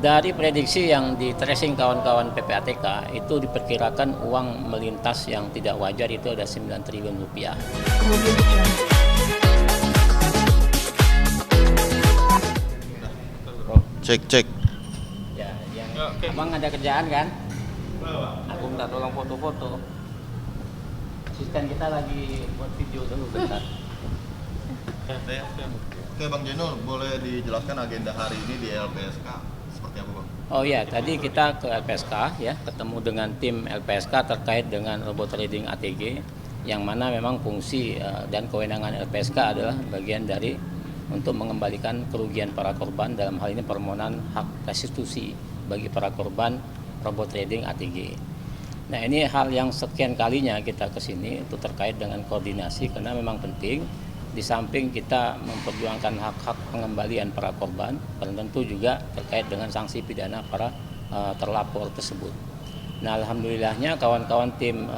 Dari prediksi yang di tracing kawan-kawan PPATK itu diperkirakan uang melintas yang tidak wajar itu ada 9 triliun rupiah. Cek cek. Ya, yang abang ada kerjaan kan? Aku minta tolong foto-foto. Asisten kita lagi buat video dulu bentar. Oke Bang Jeno, boleh dijelaskan agenda hari ini di LPSK seperti apa Bang? Oh ya, tadi kita ke LPSK ya, ketemu dengan tim LPSK terkait dengan robot trading ATG, yang mana memang fungsi dan kewenangan LPSK adalah bagian dari untuk mengembalikan kerugian para korban, dalam hal ini permohonan hak restitusi bagi para korban robot trading ATG. Nah, ini hal yang sekian kalinya kita kesini itu terkait dengan koordinasi, karena memang penting di samping kita memperjuangkan hak-hak pengembalian para korban, dan tentu juga terkait dengan sanksi pidana para terlapor tersebut. Nah, alhamdulillahnya kawan-kawan tim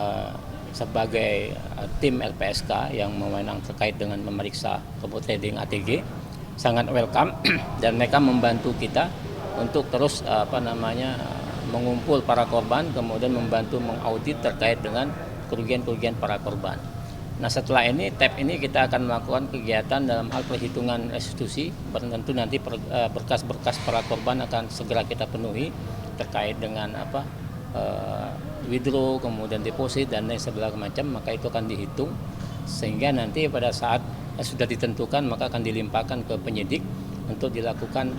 sebagai tim LPSK yang mewenang terkait dengan memeriksa robot trading ATG sangat welcome dan mereka membantu kita untuk terus mengumpul para korban, kemudian membantu mengaudit terkait dengan kerugian-kerugian para korban. Nah, setelah ini tab ini kita akan melakukan kegiatan dalam hal perhitungan restitusi, tentu nanti berkas-berkas para korban akan segera kita penuhi terkait dengan withdraw, kemudian deposit dan lain sebagainya macam, maka itu akan dihitung sehingga nanti pada saat sudah ditentukan maka akan dilimpahkan ke penyidik untuk dilakukan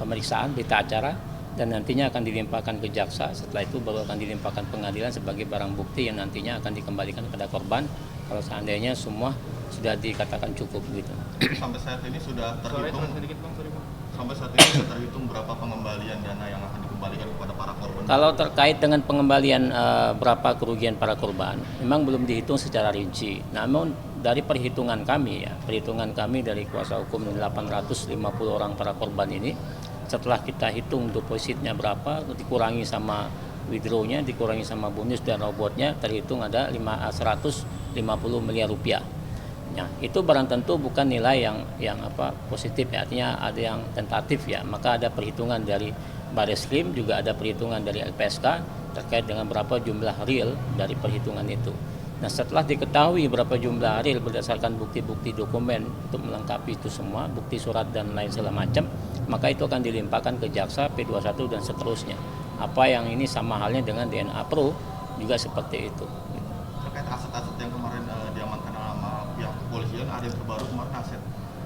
pemeriksaan berita acara dan nantinya akan dilimpahkan ke jaksa. Setelah itu baru akan dilimpahkan pengadilan sebagai barang bukti yang nantinya akan dikembalikan kepada korban kalau seandainya semua sudah dikatakan cukup gitu. Sampai saat ini sudah terhitung berapa pengembalian dana yang akan dikembalikan kepada para korban? Kalau terkait dengan pengembalian berapa kerugian para korban, memang belum dihitung secara rinci. Namun dari perhitungan kami dari kuasa hukum 850 orang para korban ini, setelah kita hitung depositnya berapa, dikurangi sama withdrawnya, dikurangi sama bonus dan robotnya, terhitung ada 150 miliar rupiah. Nah, itu barang tentu bukan nilai yang positif ya, artinya ada yang tentatif ya, maka ada perhitungan dari Bareskrim, juga ada perhitungan dari LPSK terkait dengan berapa jumlah real dari perhitungan itu. Nah, setelah diketahui berapa jumlah real berdasarkan bukti-bukti dokumen untuk melengkapi itu semua, bukti surat dan lain segala macam, maka itu akan dilimpahkan ke jaksa, P21 dan seterusnya. Apa yang ini sama halnya dengan DNA Pro juga seperti itu. Terkait aset-aset yang kemarin diamankan sama pihak kepolisian, ada yang terbaru kemarin aset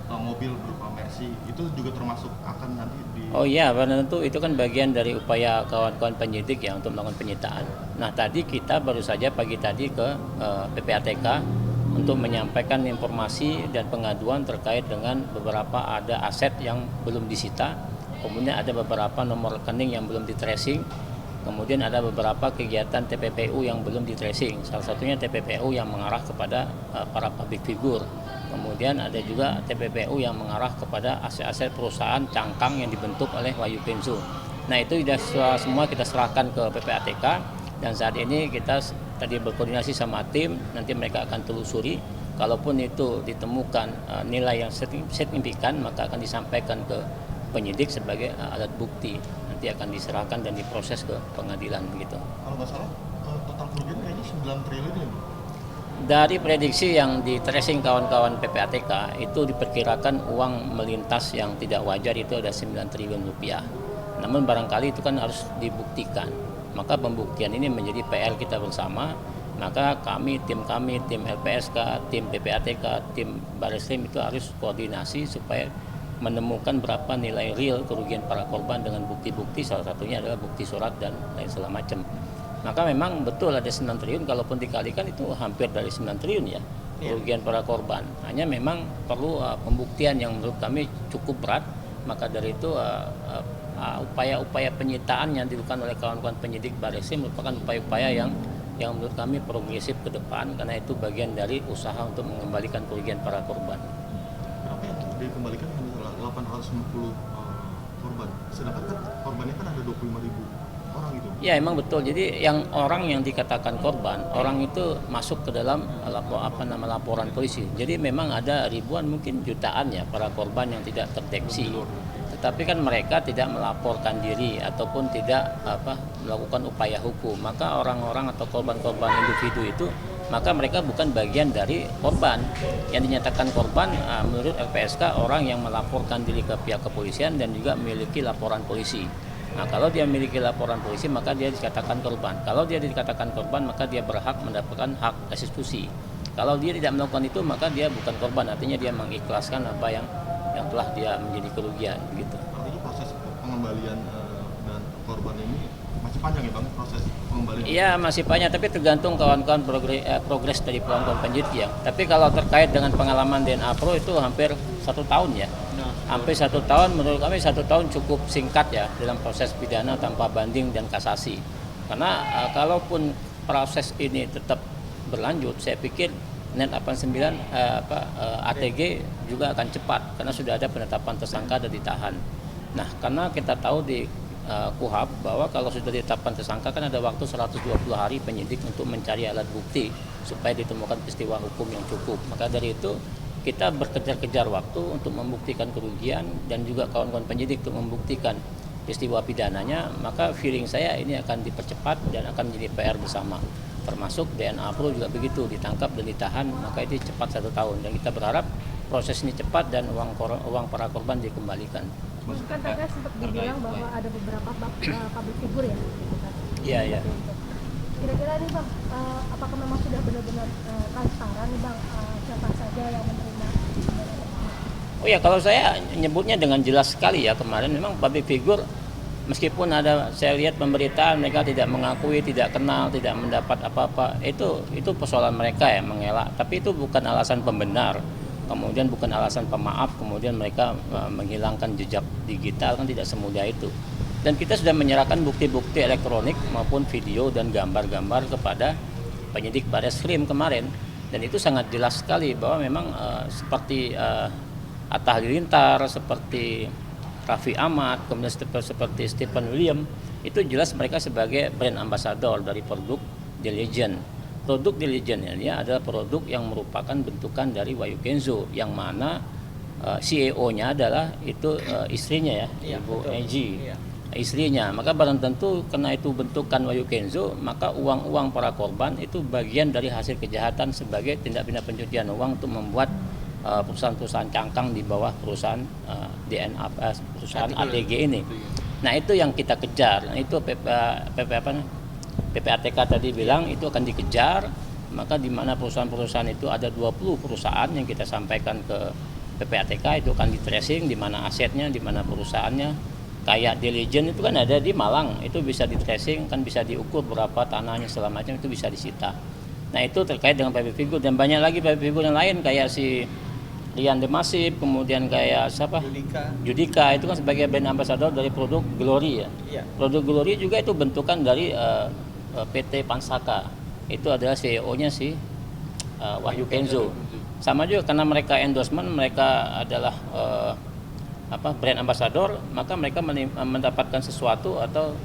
mobil berupa Mercy, itu juga termasuk akan nanti di... Oh iya, tentu itu kan bagian dari upaya kawan-kawan penyidik ya untuk melakukan penyitaan. Nah, tadi kita baru saja pagi tadi ke PPATK untuk menyampaikan informasi dan pengaduan terkait dengan beberapa ada aset yang belum disita, kemudian ada beberapa nomor rekening yang belum di-tracing, kemudian ada beberapa kegiatan TPPU yang belum di-tracing, salah satunya TPPU yang mengarah kepada para public figure. Kemudian ada juga TPPU yang mengarah kepada aset-aset perusahaan cangkang yang dibentuk oleh Wahyu Kenzo. Nah, itu sudah semua kita serahkan ke PPATK dan saat ini kita tadi berkoordinasi sama tim, nanti mereka akan telusuri. Kalaupun itu ditemukan nilai yang signifikan, maka akan disampaikan ke penyidik sebagai alat bukti. Nanti akan diserahkan dan diproses ke pengadilan begitu. Kalau nggak salah total kerugian kayaknya 9 triliun ya Bu? Dari prediksi yang di tracing kawan-kawan PPATK itu diperkirakan uang melintas yang tidak wajar itu ada 9 triliun rupiah. Namun barangkali itu kan harus dibuktikan. Maka pembuktian ini menjadi PR kita bersama. Maka tim LPSK, tim PPATK, tim Bareskrim itu harus koordinasi supaya menemukan berapa nilai real kerugian para korban dengan bukti-bukti, salah satunya adalah bukti surat dan lain segala macam. Maka memang betul ada 9 triliun, kalaupun dikalikan itu hampir dari 9 triliun ya kerugian para korban. Hanya memang perlu pembuktian yang menurut kami cukup berat. Maka dari itu upaya-upaya penyitaan yang dilakukan oleh kawan-kawan penyidik Bareskrim merupakan upaya-upaya yang menurut kami progresif ke depan, karena itu bagian dari usaha untuk mengembalikan kerugian para korban. Berapa yang dikembalikan? 850 korban. Sedangkan kan korbannya kan ada 25.000 orang gitu. Ya, emang betul. Jadi orang yang dikatakan korban, orang itu masuk ke dalam laporan polisi. Jadi memang ada ribuan, mungkin jutaan ya para korban yang tidak terdeteksi. tetapi kan mereka tidak melaporkan diri ataupun tidak melakukan upaya hukum, maka orang-orang atau korban-korban individu itu maka mereka bukan bagian dari korban. Yang dinyatakan korban menurut LPSK orang yang melaporkan diri ke pihak kepolisian dan juga memiliki laporan polisi. Nah, kalau dia memiliki laporan polisi maka dia dikatakan korban. Kalau dia dikatakan korban maka dia berhak mendapatkan hak restitusi. Kalau dia tidak melakukan itu maka dia bukan korban, artinya dia mengikhlaskan apa yang telah dia menjadi kerugian gitu. Artinya proses pengembalian dan korban ini masih panjang ya Bang, proses pengembalian? Iya masih panjang, tapi tergantung kawan-kawan progres dari kawan-kawan penyidik ya. Tapi kalau terkait dengan pengalaman DNA Pro itu hampir 1 tahun ya. Hampir 1 tahun, menurut kami 1 tahun cukup singkat ya dalam proses pidana tanpa banding dan kasasi. Karena kalaupun proses ini tetap berlanjut, saya pikir NET 89 ATG juga akan cepat karena sudah ada penetapan tersangka dan ditahan. Nah, karena kita tahu di KUHAP bahwa kalau sudah ditetapkan tersangka kan ada waktu 120 hari penyidik untuk mencari alat bukti supaya ditemukan peristiwa hukum yang cukup. Maka dari itu kita berkejar-kejar waktu untuk membuktikan kerugian dan juga kawan-kawan penyidik untuk membuktikan peristiwa pidananya, maka feeling saya ini akan dipercepat dan akan menjadi PR bersama. Termasuk DNA Pro juga begitu, ditangkap dan ditahan, maka itu cepat 1 tahun. Dan kita berharap proses ini cepat dan uang para korban dikembalikan. Kan tadi sempat dibilang bahwa ada beberapa public figure ya? Iya. Kira-kira nih Bang, apakah memang sudah benar-benar transparan nih Bang, siapa saja yang menerima? Oh ya, kalau saya nyebutnya dengan jelas sekali ya, kemarin memang public figure meskipun ada saya lihat pemberitaan mereka tidak mengakui, tidak kenal, tidak mendapat apa-apa, itu persoalan mereka yang mengelak, tapi itu bukan alasan pembenar, kemudian bukan alasan pemaaf, kemudian mereka menghilangkan jejak digital, kan tidak semudah itu. Dan kita sudah menyerahkan bukti-bukti elektronik maupun video dan gambar-gambar kepada penyidik Barreskrim kemarin, dan itu sangat jelas sekali bahwa memang seperti Atta Halilintar, seperti Raffi Ahmad, kemudian seperti Stephen William, itu jelas mereka sebagai brand ambassador dari produk The Legend. Produk The Legend ini adalah produk yang merupakan bentukan dari Wahyu Kenzo, yang mana CEO-nya adalah itu istrinya ya, Ibu Eji, istrinya. Maka barang tentu karena itu bentukan Wahyu Kenzo, maka uang-uang para korban itu bagian dari hasil kejahatan sebagai tindak pidana pencucian uang untuk membuat perusahaan-perusahaan cangkang di bawah perusahaan perusahaan ATG ini. Nah, itu yang kita kejar. Nah, itu PPATK tadi bilang itu akan dikejar. Maka di mana perusahaan-perusahaan itu ada 20 perusahaan yang kita sampaikan ke PPATK, itu akan di tracing di mana asetnya, di mana perusahaannya. Kayak The Legend itu kan ada di Malang, itu bisa di tracing, kan bisa diukur berapa tanahnya segala macam, itu bisa disita. Nah, itu terkait dengan public figure, dan banyak lagi public figure yang lain kayak si Rian Demasif, kemudian kayak siapa? Judika itu kan sebagai brand ambassador dari produk Glory ya. Iya. Produk Glory juga itu bentukan dari PT Pansaka. Itu adalah CEO-nya si Wahyu Kenzo. Sama juga karena mereka endorsement, mereka adalah brand ambassador, maka mereka mendapatkan sesuatu atau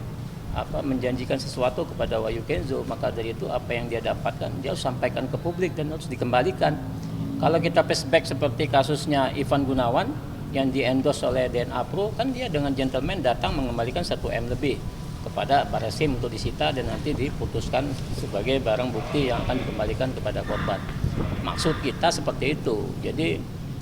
menjanjikan sesuatu kepada Wahyu Kenzo, maka dari itu apa yang dia dapatkan dia harus sampaikan ke publik dan harus dikembalikan. Kalau kita flashback seperti kasusnya Ivan Gunawan yang di-endorse oleh DNA Pro, kan dia dengan gentleman datang mengembalikan 1 M lebih kepada Barreskrim untuk disita dan nanti diputuskan sebagai barang bukti yang akan dikembalikan kepada korban. Maksud kita seperti itu. Jadi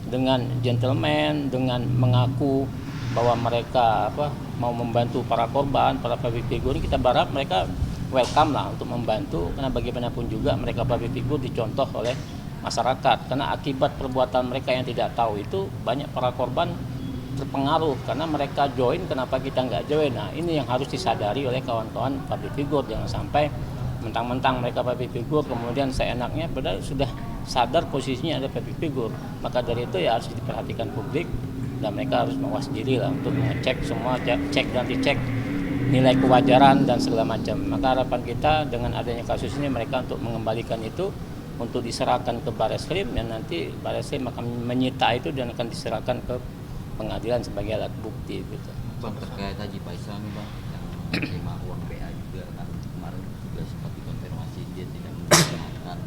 dengan gentleman, dengan mengaku bahwa mereka mau membantu para korban, para public figure, kita berharap mereka welcome lah untuk membantu, karena bagaimanapun juga mereka public figure dicontoh oleh masyarakat, karena akibat perbuatan mereka yang tidak tahu itu banyak para korban terpengaruh karena mereka join, kenapa kita nggak join. Nah, ini yang harus disadari oleh kawan-kawan public figure, jangan sampai mentang-mentang mereka public figure kemudian seenaknya, padahal sudah sadar posisinya ada public figure. Maka dari itu ya harus diperhatikan publik dan mereka harus mawas diri lah untuk mengecek semua, cek dan dicek nilai kewajaran dan segala macam. Maka harapan kita dengan adanya kasus ini mereka untuk mengembalikan itu untuk diserahkan ke Barreskrim, dan nanti Barreskrim akan menyita itu dan akan diserahkan ke pengadilan sebagai alat bukti gitu. Bang, terkait Haji Faisal nih Bang, yang menerima uang PA juga kan kemarin juga sempat dikonfirmasi dia tidak menggunakan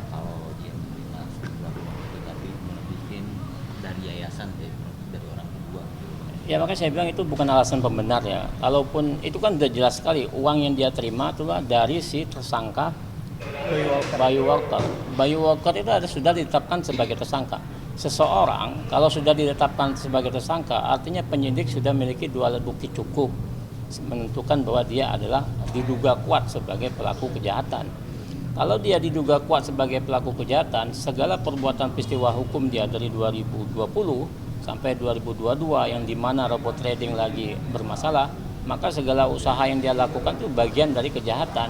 kalau dia menerima sejumlah uang itu, tapi menerbitkan dari yayasan dari orang kedua gitu. Ya makanya saya bilang itu bukan alasan pembenar ya. Kalaupun itu kan udah jelas sekali uang yang dia terima itulah dari si tersangka Bayu Walker. Bayu Walker itu sudah ditetapkan sebagai tersangka. Seseorang kalau sudah ditetapkan sebagai tersangka artinya penyidik sudah memiliki 2 alat bukti cukup menentukan bahwa dia adalah diduga kuat sebagai pelaku kejahatan. Kalau dia diduga kuat sebagai pelaku kejahatan, segala perbuatan peristiwa hukum dia dari 2020 sampai 2022 yang dimana robot trading lagi bermasalah, maka segala usaha yang dia lakukan itu bagian dari kejahatan.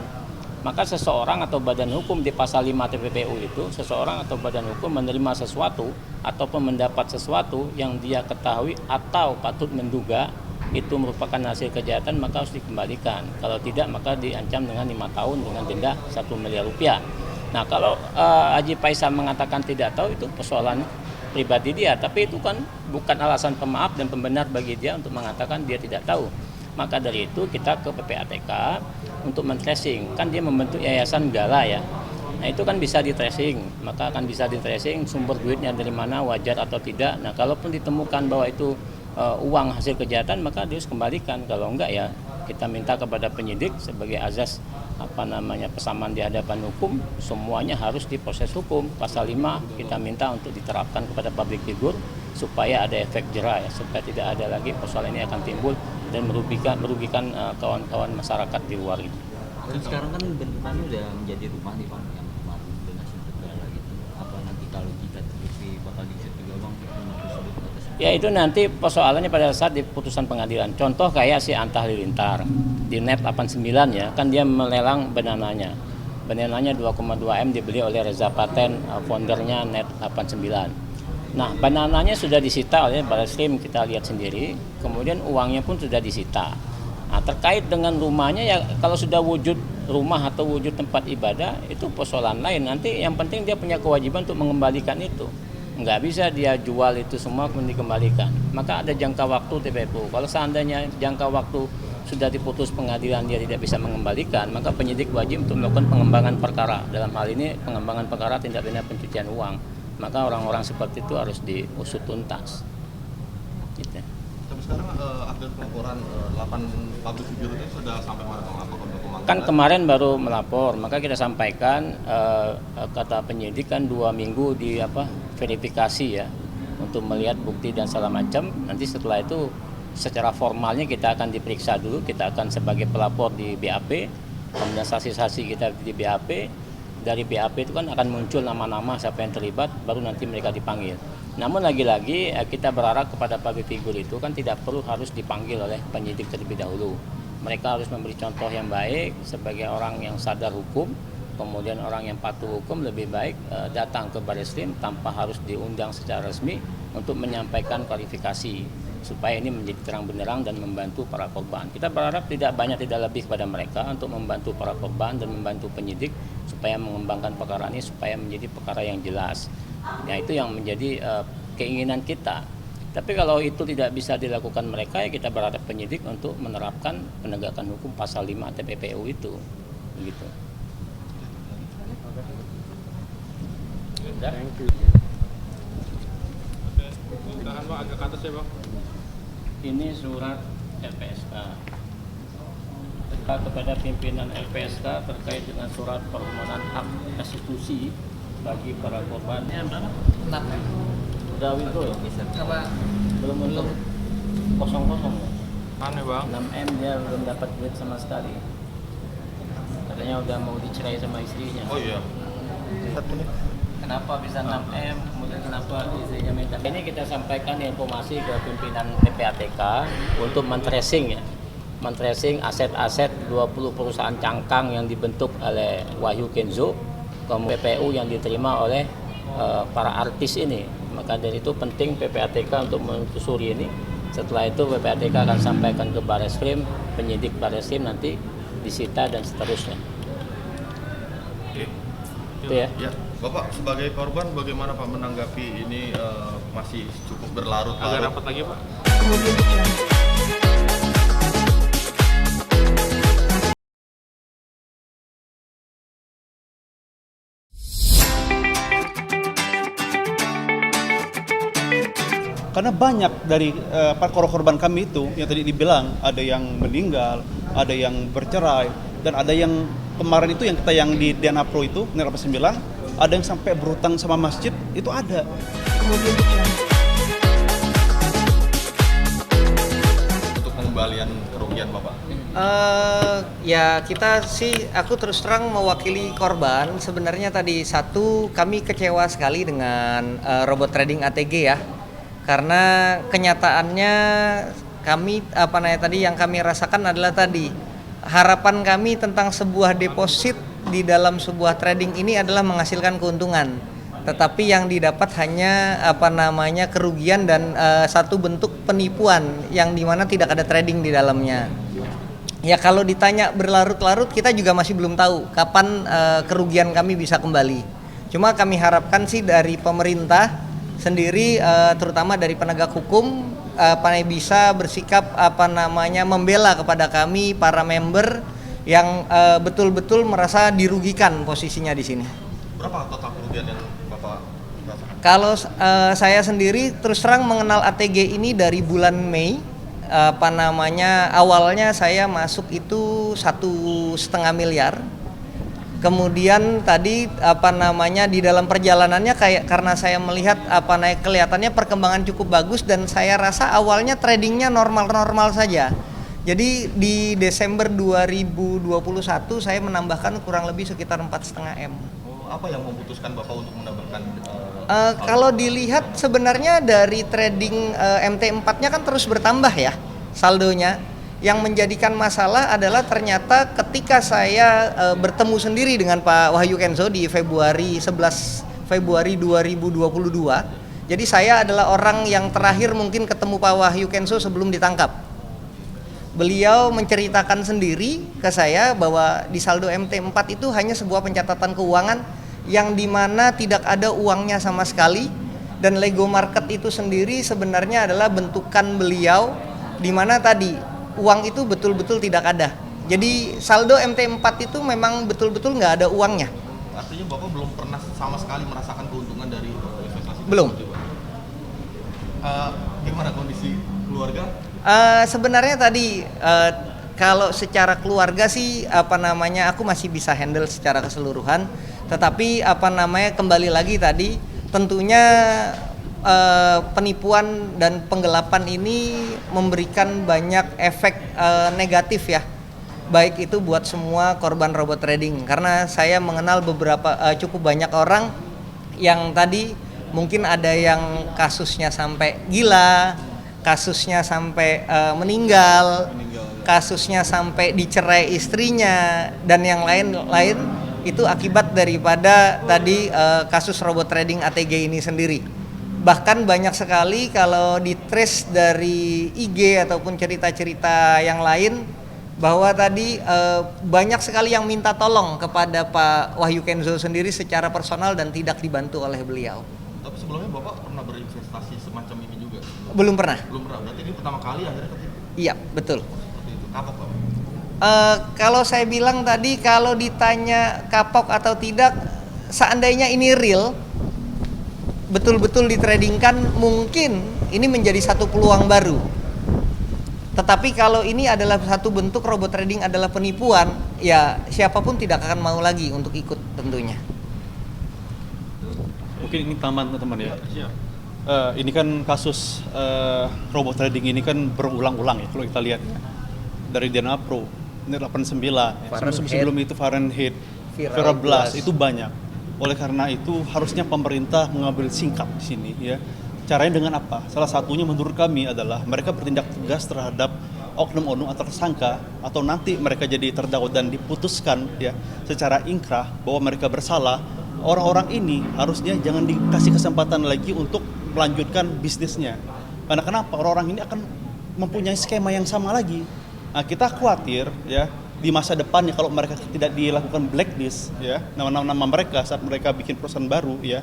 Maka seseorang atau badan hukum di pasal 5 TPPU itu, seseorang atau badan hukum menerima sesuatu ataupun mendapat sesuatu yang dia ketahui atau patut menduga itu merupakan hasil kejahatan, maka harus dikembalikan. Kalau tidak maka diancam dengan 5 tahun dengan denda 1 miliar rupiah. Nah kalau Haji Faisal mengatakan tidak tahu itu persoalan pribadi dia, tapi itu kan bukan alasan pemaaf dan pembenar bagi dia untuk mengatakan dia tidak tahu. Maka dari itu kita ke PPATK untuk men-tracing, kan dia membentuk yayasan Gala ya. Nah itu kan bisa di-tracing, maka akan bisa di-tracing sumber duitnya dari mana, wajar atau tidak. Nah kalaupun ditemukan bahwa itu uang hasil kejahatan maka dia harus kembalikan. Kalau enggak ya kita minta kepada penyidik sebagai azas persamaan di hadapan hukum, semuanya harus diproses hukum. Pasal 5 kita minta untuk diterapkan kepada public figure supaya ada efek jera ya, supaya tidak ada lagi persoalan ini akan timbul dan merugikan kawan-kawan masyarakat di luar itu. Dan sekarang kan bentukannya udah menjadi rumah nih Bang, yang kemarin dengan sudut Gala gitu. Apa nanti kalau jika terbukti bakal diusut juga Bang, sudut atas? Ya itu nanti persoalannya pada saat di putusan pengadilan. Contoh kayak si Anta Halilintar di NET 89 ya, kan dia melelang banananya. Banananya 2,2 M dibeli oleh Reza Paten, foundernya NET 89. Nah, banananya sudah disita oleh Barreskrim, kita lihat sendiri. Kemudian uangnya pun sudah disita. Nah, terkait dengan rumahnya ya kalau sudah wujud rumah atau wujud tempat ibadah itu persoalan lain. Nanti yang penting dia punya kewajiban untuk mengembalikan itu. Nggak bisa dia jual itu semua kemudian dikembalikan. Maka ada jangka waktu TPPU. Kalau seandainya jangka waktu sudah diputus pengadilan dia tidak bisa mengembalikan, maka penyidik wajib untuk melakukan pengembangan perkara. Dalam hal ini pengembangan perkara tindak pidana pencucian uang. Maka orang-orang seperti itu harus diusut tuntas. Gitu. Tapi sekarang update pelaporan 8 public figure itu sudah sampai mana Bang? Apakah sudah pemanggilan? Kan kemarin baru melapor, maka kita sampaikan kata penyidik kan 2 minggu di verifikasi ya untuk melihat bukti dan segala macam. Nanti setelah itu secara formalnya kita akan diperiksa dulu, kita akan sebagai pelapor di BAP, kemudian saksi-saksi kita di BAP. Dari BAP itu kan akan muncul nama-nama siapa yang terlibat, baru nanti mereka dipanggil. Namun lagi-lagi kita berharap kepada public figure itu kan tidak perlu harus dipanggil oleh penyidik terlebih dahulu. Mereka harus memberi contoh yang baik sebagai orang yang sadar hukum, kemudian orang yang patuh hukum lebih baik datang ke Barreskrim tanpa harus diundang secara resmi untuk menyampaikan klarifikasi supaya ini menjadi terang benderang dan membantu para korban. Kita berharap tidak banyak tidak lebih kepada mereka untuk membantu para korban dan membantu penyidik supaya mengembangkan perkara ini supaya menjadi perkara yang jelas. Ya itu yang menjadi keinginan kita. Tapi kalau itu tidak bisa dilakukan mereka ya kita berharap penyidik untuk menerapkan penegakan hukum pasal 5 TPPU itu. Begitu. Thank you. Tahan Bang, agak ke atas ya Bang. Ini surat LPSK kepada pimpinan LPSK terkait dengan surat permohonan hak restitusi bagi para korban. Udah withdraw ya? Belum untuk kosong-kosong ya? Aneh Bang. 6M dia belum dapat duit sama sekali. Katanya udah mau dicerai sama istrinya. Oh iya. Kenapa bisa 6M, kemudian kenapa istrinya minta? Ini kita sampaikan informasi ke pimpinan PPATK untuk men-tracing ya. Men-tracing aset-aset 20 perusahaan cangkang yang dibentuk oleh Wahyu Kenzo, kemudian PPU yang diterima oleh para artis ini. Maka dari itu penting PPATK untuk menelusuri ini. Setelah itu PPATK akan sampaikan ke Barreskrim, penyidik Barreskrim nanti disita dan seterusnya. Oke. Itu ya. Ya, Bapak sebagai korban bagaimana Pak menanggapi ini masih cukup berlarut-larut? Agak rapat lagi Pak. Karena banyak dari korban kami itu yang tadi dibilang ada yang meninggal, ada yang bercerai, dan ada yang kemarin itu yang di DNA Pro itu, 89, ada yang sampai berutang sama masjid, itu ada. Untuk pengembalian kerugian Bapak. Ya kita sih, aku terus terang mewakili korban. Sebenarnya tadi satu, kami kecewa sekali dengan robot trading ATG ya. Karena kenyataannya kami tadi yang kami rasakan adalah tadi harapan kami tentang sebuah deposit di dalam sebuah trading ini adalah menghasilkan keuntungan, tetapi yang didapat hanya kerugian dan satu bentuk penipuan yang dimana tidak ada trading di dalamnya. Ya kalau ditanya berlarut-larut, kita juga masih belum tahu kapan kerugian kami bisa kembali. Cuma kami harapkan sih dari pemerintah sendiri, terutama dari penegak hukum, bisa bersikap membela kepada kami para member yang betul-betul merasa dirugikan posisinya di sini. Berapa total kerugian yang Bapak rasakan? Kalau saya sendiri terus terang mengenal ATG ini dari bulan Mei. Awalnya saya masuk itu 1,5 miliar. Kemudian tadi di dalam perjalanannya karena saya melihat kelihatannya perkembangan cukup bagus dan saya rasa awalnya tradingnya normal-normal saja. Jadi di Desember 2021 saya menambahkan kurang lebih sekitar 4,5 M. Apa yang memutuskan Bapak untuk menambahkan? Kalau dilihat sebenarnya dari trading MT4-nya kan terus bertambah ya saldonya. Yang menjadikan masalah adalah ternyata ketika saya bertemu sendiri dengan Pak Wahyu Kenzo di 11 Februari 2022. Jadi saya adalah orang yang terakhir mungkin ketemu Pak Wahyu Kenzo sebelum ditangkap. Beliau menceritakan sendiri ke saya bahwa di saldo MT4 itu hanya sebuah pencatatan keuangan yang dimana tidak ada uangnya sama sekali, dan Lego Market itu sendiri sebenarnya adalah bentukan beliau dimana tadi uang itu betul-betul tidak ada. Jadi saldo MT4 itu memang betul-betul nggak ada uangnya. Artinya Bapak belum pernah sama sekali merasakan keuntungan dari investasi? Belum. Gimana kondisi keluarga? Sebenarnya tadi kalau secara keluarga sih aku masih bisa handle secara keseluruhan. Tetapi kembali lagi tadi tentunya penipuan dan penggelapan ini memberikan banyak efek negatif ya, baik itu buat semua korban robot trading. Karena saya mengenal cukup banyak orang yang tadi mungkin ada yang kasusnya sampai gila, kasusnya sampai meninggal, kasusnya sampai dicerai istrinya, dan yang lain-lain itu akibat daripada tadi kasus robot trading ATG ini sendiri. Bahkan banyak sekali kalau di trace dari IG ataupun cerita-cerita yang lain bahwa tadi banyak sekali yang minta tolong kepada Pak Wahyu Kenzo sendiri secara personal dan tidak dibantu oleh beliau. Tapi sebelumnya Bapak pernah berinvestasi semacam ini juga? Belum pernah. Belum pernah, berarti ini pertama kali akhirnya ketipu? Iya, betul. Seperti itu, kapok Bapak? Kalau saya bilang tadi, kalau ditanya kapok atau tidak, seandainya ini real, betul-betul ditradingkan, mungkin ini menjadi satu peluang baru. Tetapi kalau ini adalah satu bentuk robot trading adalah penipuan, ya siapapun tidak akan mau lagi untuk ikut tentunya. Mungkin ini tambahan teman-teman ya. Ini kan kasus robot trading ini kan berulang-ulang ya kalau kita lihat dari DNA Pro, ini 89, sebelum itu Fahrenheit, Vera Blast itu banyak. Oleh karena itu harusnya pemerintah mengambil sikap di sini ya. Caranya dengan apa? Salah satunya menurut kami adalah mereka bertindak tegas terhadap oknum-oknum atau tersangka, atau nanti mereka jadi terdakwa dan diputuskan ya secara ingkrah bahwa mereka bersalah. Orang-orang ini harusnya jangan dikasih kesempatan lagi untuk melanjutkan bisnisnya. Karena kenapa? Orang-orang ini akan mempunyai skema yang sama lagi. Nah, kita khawatir ya di masa depannya kalau mereka tidak dilakukan blacklist ya, nama-nama mereka saat mereka bikin perusahaan baru ya,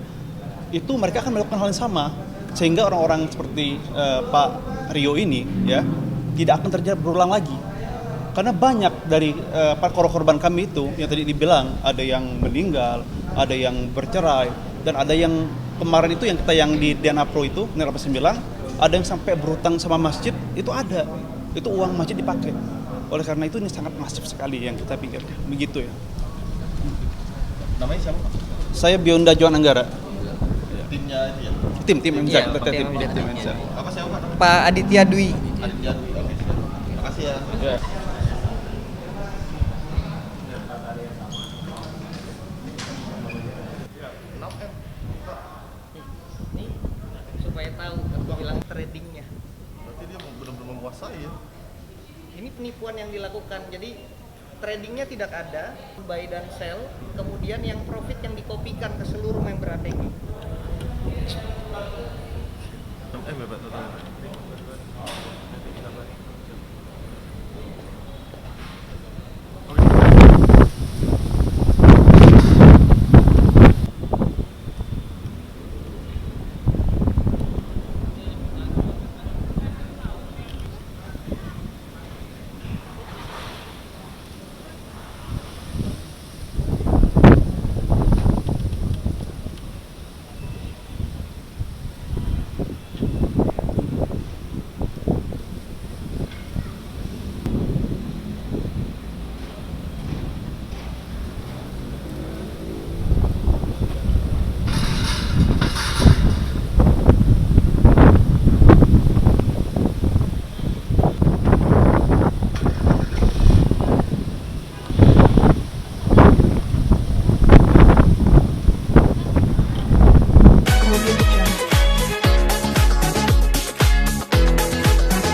itu mereka akan melakukan hal yang sama, sehingga orang-orang seperti Pak Rio ini ya tidak akan terjadi berulang lagi. Karena banyak dari korban kami itu yang tadi dibilang ada yang meninggal, ada yang bercerai, dan ada yang kemarin itu yang di DNA Pro itu 89, ada yang sampai berutang sama masjid, itu ada. Itu uang masjid dipakai. Oleh karena itu ini sangat masif sekali yang kita pikir. Begitu ya. Namanya siapa Pak? Saya Bionda Joan Anggara. Timnya itu ya? Tim MZ, Iya, betul tim tim MZ. Apa siapa Pak? Pak Aditya Dwi. Aditya. Oke, siap. Terima kasih ya. Ini supaya tahu aku bilang tradingnya. Berarti dia benar-benar menguasai ya? Ini penipuan yang dilakukan. Jadi tradingnya tidak ada, buy dan sell, kemudian yang profit yang dikopikan ke seluruh member ATG.